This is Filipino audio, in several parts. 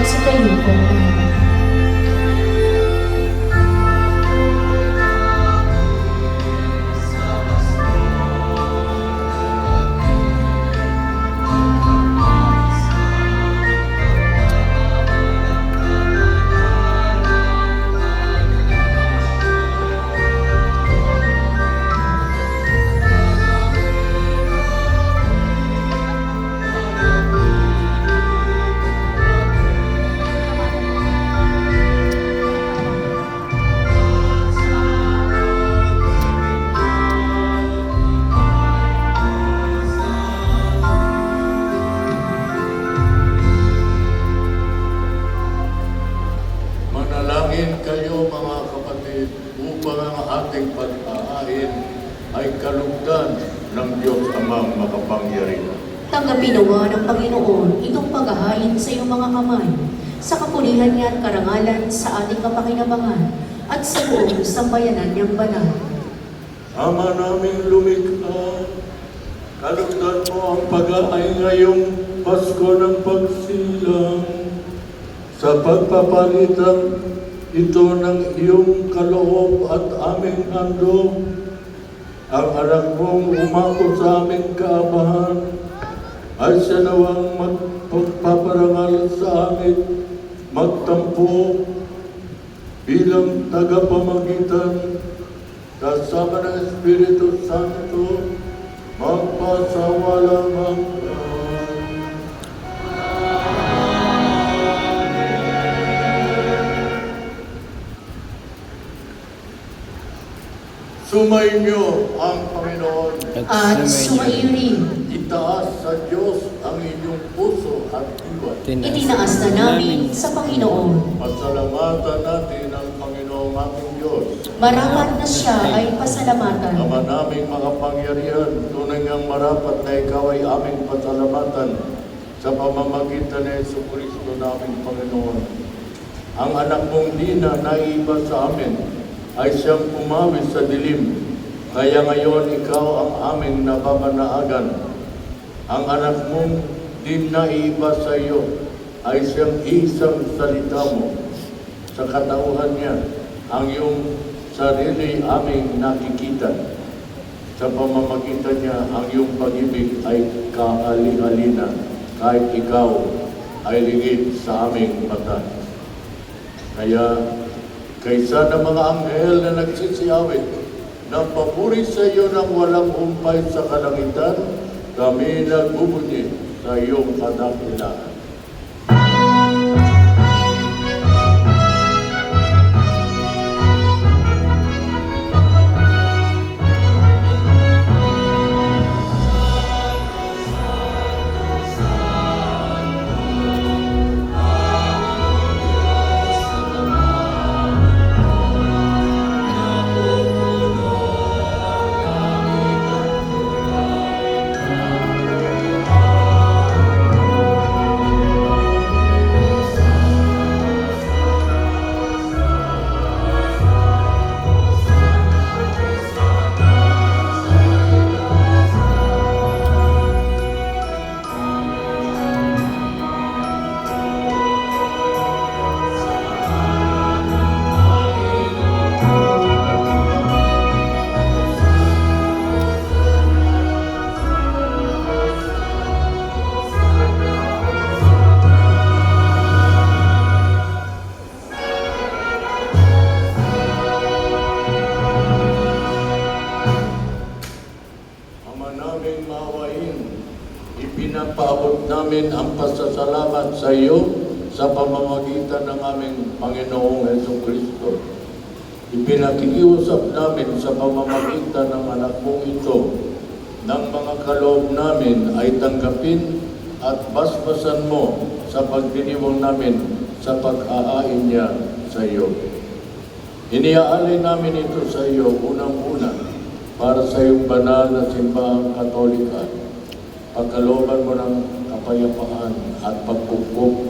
at sa kayo kong Manalangin kayo mga kapatid upang ang ating pag-aahin ay kalugdan ng Diyos Amang makapangyarihan. tanggapin nawa ng Panginoon itong paghahain sa iyong mga kamay, sa kapulihan niya at karangalan sa ating kapakinabangan at sa buong sambayanan niyang banal. Ama naming lumikha, kalugdan mo ang pag-aahin ngayong Pasko ng Pagsilang sa pagpapalitan ito ng iyong kaloob at aming handog. Ang anak mong umako sa aming kaabahan ay siya nawang magpaparangal sa amin, magtampo bilang tagapamagitan kasama ng Espiritu Santo, magpasawalang sumainyo ang Panginoon. At sumaiyo rin. Itaas sa Diyos ang inyong puso at diwa. Itinaas na namin sa Panginoon. Pasalamatan natin ang Panginoong ating Diyos. Marapat na siya ay pasalamatan. Ama naming makapangyarihan, tunay ngang marapat na ikaw ay aming pasalamatan sa pamamagitan ni Jesucristo naming Panginoon. Ang anak mong di na naiba sa amin ay siyang pumawi sa dilim. Kaya ngayon ikaw ang aming nababanaagan. Ang anak mong di naiba sa iyo ay siyang isang salita mo. Sa katauhan niya, ang iyong sarili aming nakikita. Sa pamamagitan niya, ang iyong pag-ibig ay kaali-alina kahit ikaw ay lingid sa aming mata. Kaya kaysa ng mga anghel na nagsisiyawit, na papuri sa iyo ng walang humpay sa kalangitan, kami nagbubunyi sa iyong kadakilaan. Ipinapaabot namin ang pasasalamat sa iyo sa pamamagitan ng aming Panginoong Jesucristo. Ipinakikiusap namin sa pamamagitan ng anak mong ito ng mga kaloob namin ay tanggapin at basbasan mo sa pagdiriwang namin sa pag-aain niya sa iyo. Iniaalay namin ito sa iyo unang-una para sa iyong banal na simbahang Katolika. Pagkalooban mo ng kapayapaan at pagpupok,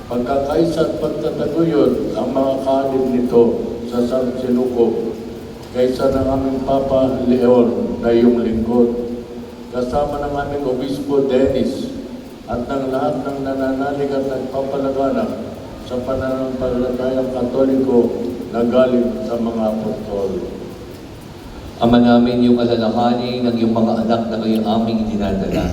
pagkakaisa at pagtataguyod ang mga kalib nito sa San Sinuko, kaysa ng aming Papa Leon na iyong lingkod, kasama ng aming Obispo Dennis at ng lahat ng nananalig at nagpapalaganap sa pananampalatayang Katoliko na galing sa mga apostol. Ama namin, yung alalahanin ng iyong mga anak na kayo aming dinadala.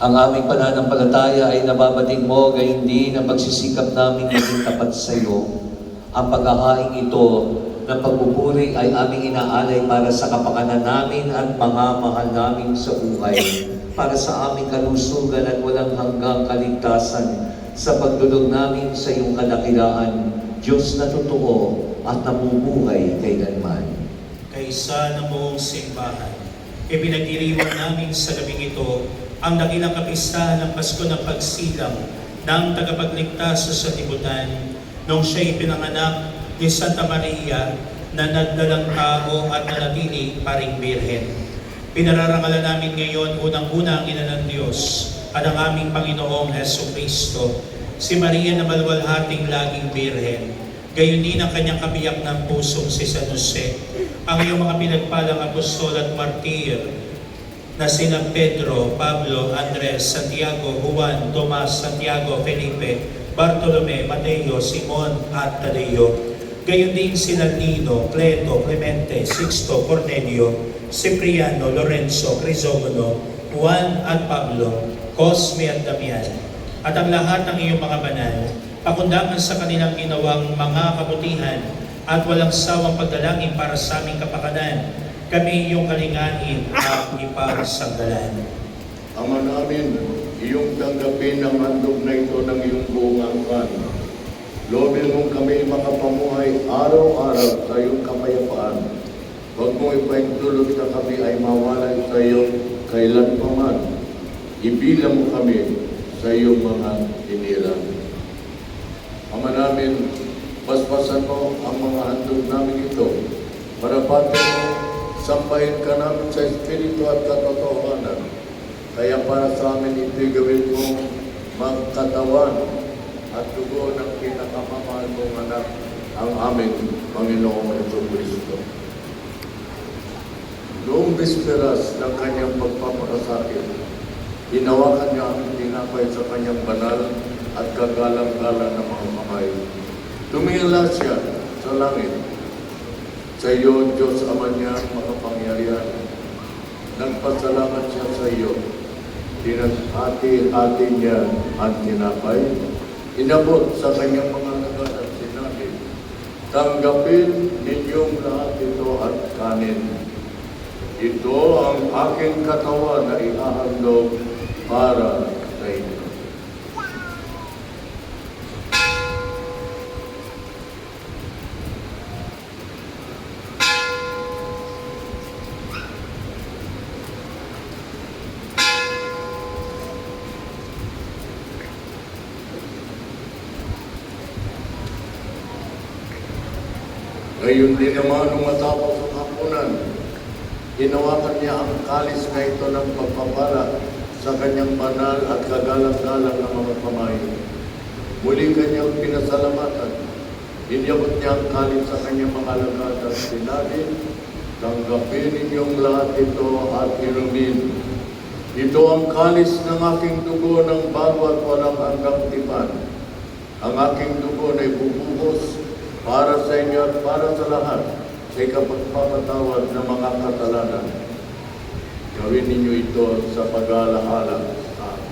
Ang aming pananampalataya ay nababating mo, gayon din ang pagsisikap namin maging tapat sa iyo. Ang paghahaing ito ng pagpupuri ay aming inaalay para sa kapakanan namin at mga mahal namin sa buhay, para sa aming kalusugan at walang hanggang kaligtasan sa pagdulog namin sa iyong kadakilaan, Diyos na totoo at nabubuhay kailanman. Kaysa ng buong simbahan, ipinagdiriwang namin sa gabing ito ang dakilang kapistahan ng Pasko ng Pagsilang ng tagapagligtas sa sanlibutan nung siya'y pinanganak ni Santa Maria na nagdalang tao at nanatili paring birhen. Pinararangalan namin ngayon unang-una ang Ina ng Diyos at ang aming Panginoong Jesucristo, si Maria na maluwalhating laging birhen, gayon din ang kanyang kabiyak ng pusong si San Jose, ang iyong mga pinagpalang apostol at martir na sina Pedro, Pablo, Andres, Santiago, Juan, Tomas, Santiago, Felipe, Bartolome, Mateo, Simon at Tadeo. Gayon din sina Nino, Cleto, Clemente, Sixto, Cornelio, Cipriano, Lorenzo, Crisogono, Juan at Pablo, Cosme at Damian, at ang lahat ng iyong mga banal, pakundangan sa kanilang ginawang mga kabutihan at walang sawang pagdalangin para sa aming kapakanan, kami iyong kalingain at ipagsanggalan. Ama namin, iyong tanggapin ang handog na ito ng iyong buong angkan. Loobin mong kami makapamuhay araw-araw sa iyong kapayapaan. Huwag mong ipaintulot na kami ay mawalay sa iyo kailan pa man. Ibilang mo kami sa iyong mga hinirang. Ama namin, paspasan mo ang mga handog namin ito para pati mo sambahin ka namin sa Espiritu at katotohanan. Kaya para sa amin ito'y gawin mo magkatawan at dugo ng pinakamamahal mong anak, ang aming Panginoong Jesucristo. Noong bisperas ng kanyang pagpapakasakit, hinawakan niya ang tinapay sa kanyang banal at kagalang-galang ng mga kamay. Tumingala siya sa langit. Sa iyo, Diyos Ama niya, makapangyarihan. Nagpasalamat siya sa iyo. Tinahati-hati niya ang tinapay. Inabot sa kanyang mga lagat at sinabi, tanggapin ninyong lahat ito at kanin. Ito ang aking katawan na ihahandog para sa inyo. Ngayon din naman nung matapos ang hapunan, hinawakan niya ang kalis na ito ng pagpapala sa kanyang banal at kagalang-galang ng mga kamay. Muli kanyang pinasalamatan. Iniyabot niya ang kalis sa kanyang mga alagad at sinabi, tanggapin ninyong lahat ito at inumin. Ito ang kalis ng aking dugo ng bago at walang hanggang tipan. Ang aking dugo na ibubuhos para sa inyo at para sa lahat sa ikapagpapatawad ng mga kasalanan. Gawin ninyo ito sa pag-alaala sa akin.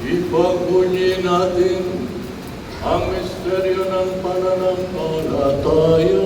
Ipagbunyi natin ang misteryo ng pananampalataya.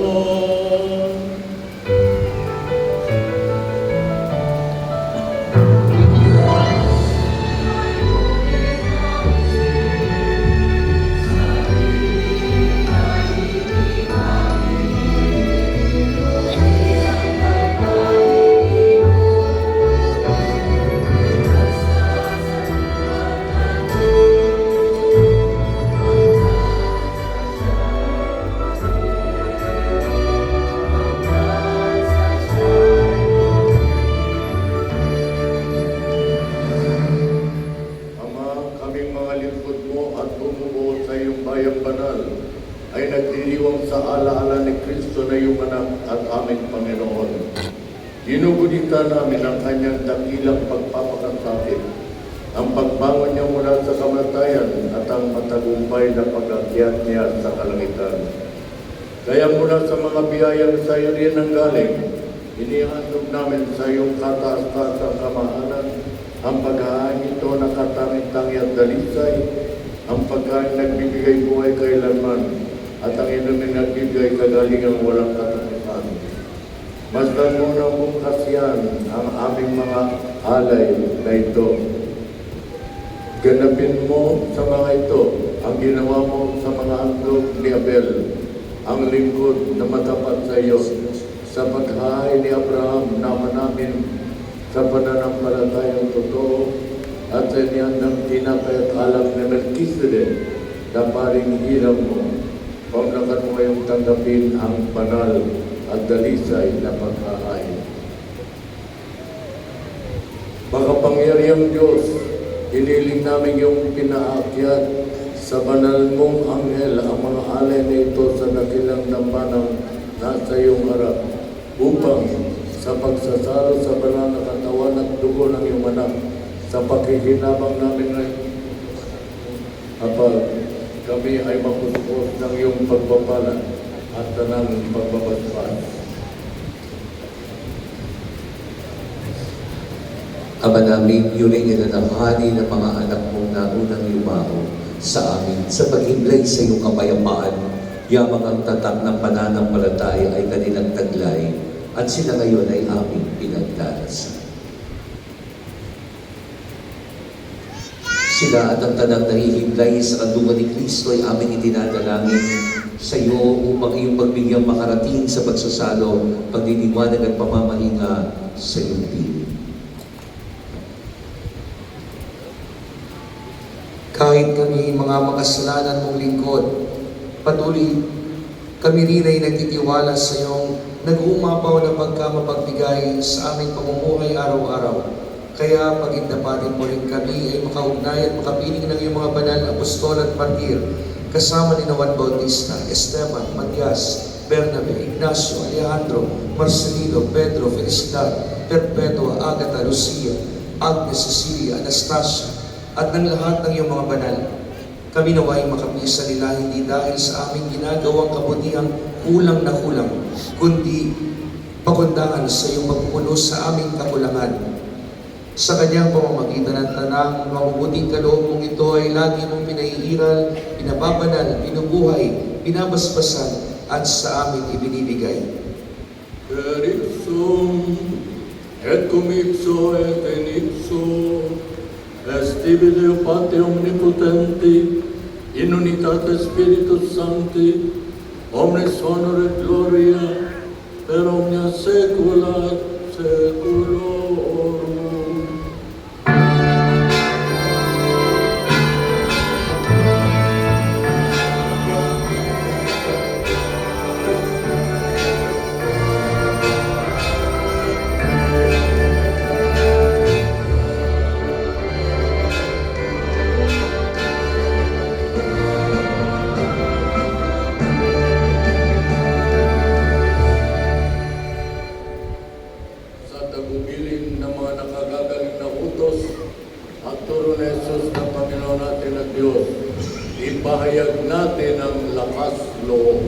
Ipinakita namin ang kanyang dakilang pagpapakasakit, ang pagbangon niya mula sa kamatayan at ang matagumpay na pag-akyat niya sa kalangitan. Kaya mula sa mga biyayang sa iyo rin ang galing, inihandog namin sa iyong kataas-taasang kamahalan ang paghahain ito na katangi-tangi at dalisay, ang pagkain nagbibigay buhay kailanman, at ang inumin nagbibigay kagalingang walang katapusan. Masdan mo na bukas yan ang aming mga alay na ito. Ganapin mo sa mga ito ang ginawa mo sa mga handog ni Abel, ang lingkod na matapat sa iyo, sa paghahain ni Abraham na namin sa pananampalatayang totoo, at sa iniyandang tinapay at alak na Melchizedek na paring hirang mo. Pamlakan mo ngayong tanggapin ang banal at dalisay na paghahain. Makapangyarihang Diyos, iniling namin yung pinaakyat sa banal mong anghel ang mga alay na ito sa dakilang dambanang nasa iyong harap, upang sa pagsasalo sa banal na katawan at dugo ng iyong anak, sa pakikinabang namin ngayon, kapag kami ay mapuspos ng iyong pagpapala at tanang pagbabasbas. Ama namin, yun ay nilalahani ng mga anak mong naunang yumao sa amin sa paghiblay sa iyong kapayapaan, yamang ang tatak ng pananampalataya ay kanilang taglay at sila ngayon ay aming pinagdarasal. Sila at ang tanang nahihiblay sa kanlungan ni Kristo ay aming idinadalangin sa iyo upang iyong pagbigyang makarating sa pagsasalo, pagdiliwanag at pamamahinga sa iyong piling. Kahit kami mga makasalanan mong lingkod, patuloy kami rin ay nagtitiwala sa iyong nag-uumapaw na pagkamapagbigay sa aming pamumuhay araw-araw. Kaya pagindapatin mo rin kami ay makaugnay at makapiling ng iyong mga banal na apostol at martir, kasama ni Juan Bautista, Esteban, Matias, Bernabe, Ignacio, Alejandro, Marcelino, Pedro, Felicidad, Perpetua, Agata, Lucia, Agnes, Cecilia, Anastasia, at ng lahat ng iyong mga banal. Kami naway makapisa nila hindi dahil sa aming ginagawang kabutihang kulang na kulang, kundi pakundangan sa iyong pagpupuno sa aming kakulangan. Sa kanyang pamamagitan ng tanang mabubuting kaloob mong ito ay lagi mong pinaiiral, pinababanal, pinubuhay, binabasbasan, at sa amin ibinibigay. Per ipsum, et cum ipso et in ipso, est tibi Deo Pate omnipotenti, in unitate Spiritus Sancti, omnes honor et gloria, per omnia saecula et saeculorum. Ipahayag natin ang lakas loob.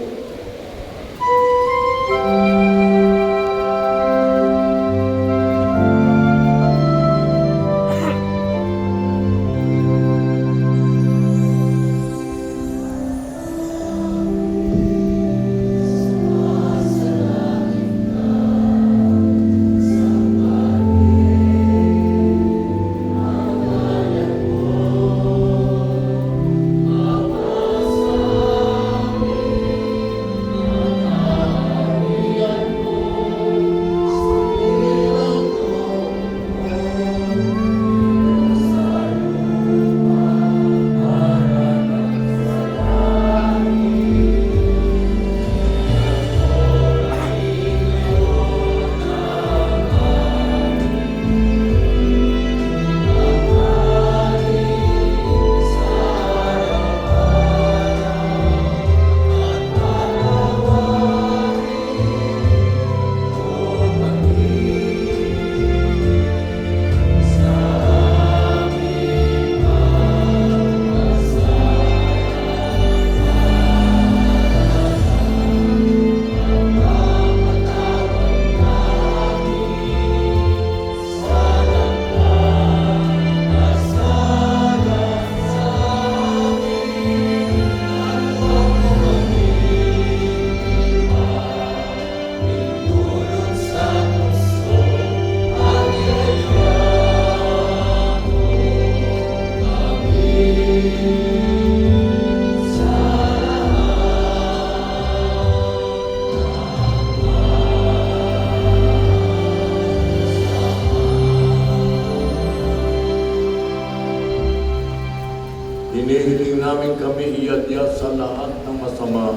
Hinihiling namin kami iadya sa lahat ng masama,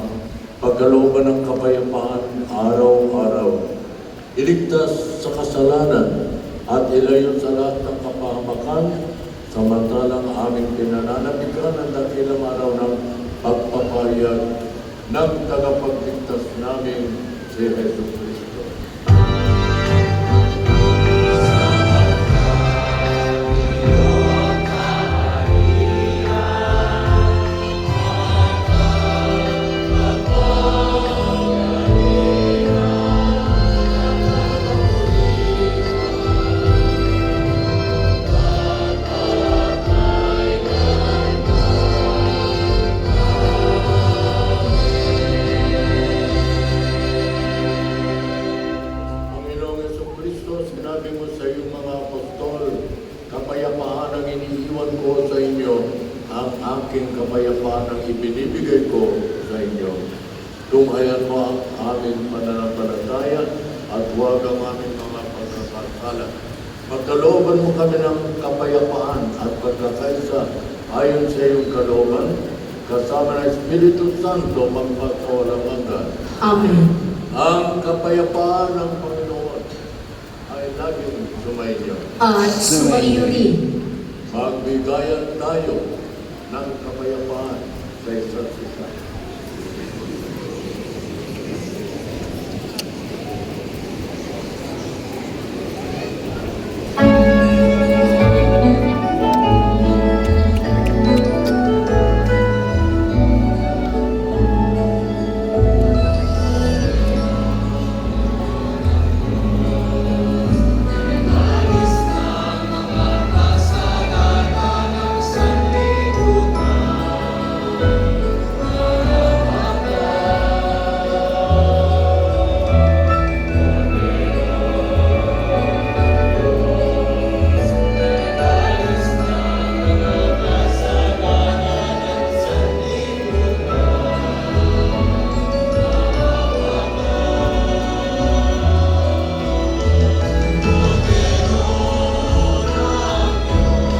pagkalooban ng kapayapaan araw-araw. Iligtas sa kasalanan at ilayo sa lahat ng kapahamakan, samantalang aming pinananabikan ang dakilang araw ng pagpapahayag ng tagapagligtas namin si Jesu Cristo. Panginoong Jesucristo, sinabi mo sa iyong mga apostol, kapayapaan ang iniiwan ko sa inyo, ang aking kapayapaan ang ibinibigay ko sa inyo. Tunghayan mo ang aming pananampalataya at huwag ang aming mga pagkakasala. Pagkalooban mo kami ng kapayapaan at pagkakaisa ayon sa iyong kalooban, kasama ng Espiritu Santo magpagkawalang hanggan. Amen. Ang kapayapaan ng Panginoon ay laging sumainyo. At sumaiyo rin. Magbigayan tayo ng kapayapaan sa isa't isa.